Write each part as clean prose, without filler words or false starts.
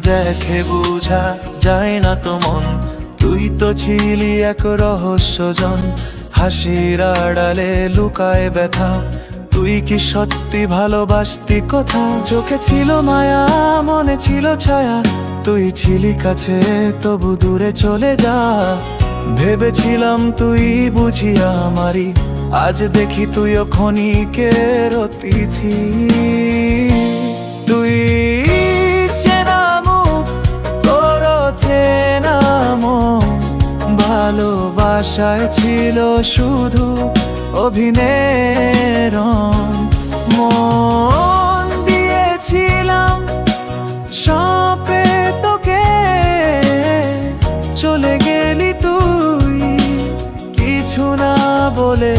দেখে বোঝা যায় না তো মন, তুই তো ছিলি এক রহস্যজন। হাসির আড়ালে লুকায় ব্যথা, তুই কি সত্যি ভালোবাসতি কথা? চোখে ছিল মায়া, মনে ছিল ছায়া, তুই ছিলি কাছে তবু দূরে চলে যা। ভেবেছিলাম তুই বুঝি আমারই, আজ দেখি তুইও ক্ষণিকের অতিথি। তুই চেনা মুখ, তোর চেনা মন, ভালোবাসায় ছিল শুধু অভিনয়ের রং। মন দিয়েছিলাম সপে তোকে, চলে গেলি তুই কিছু না বলে।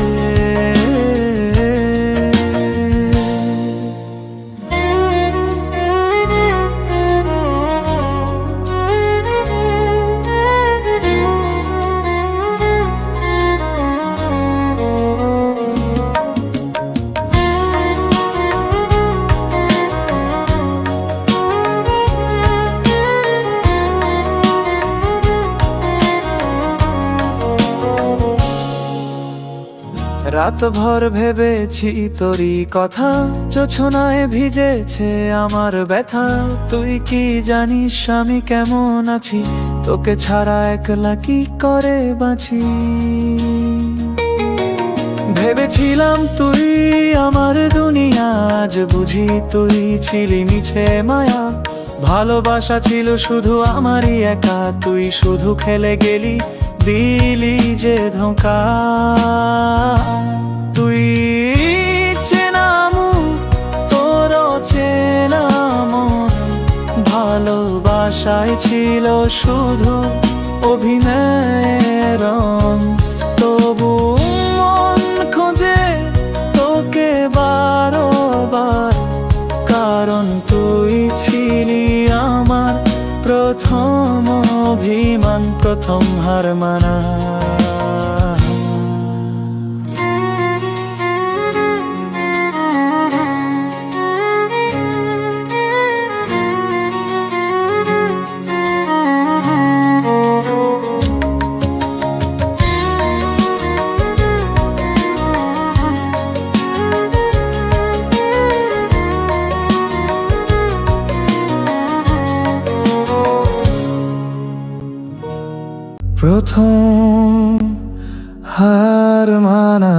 রাত ভর ভেবেছি তোরই কথা, জোছনায় ভিজেছে আমার ব্যথা। তুই কি জানিস আমি কেমন আছি, তোকে ছাড়া একলা কি করে বাঁচি। ভেবেছিলাম তুই আমার দুনিয়া, আজ বুঝি তুই ছিলি মিছে মায়া। ভালোবাসা ছিল শুধু আমারই একা, তুই শুধু খেলে গেলি, দিলি যে ধোঁকা। তুই চেনা মুখ, তোর চেনা মন, ভালোবাসায় ছিল শুধু অভিনয়ের রং। তবু মন খোঁজে তোকে বারবার, কারণ তুই ছিলি আমার প্রথম অভিমান, প্রথম হার মানা। প্রথম হার মানা।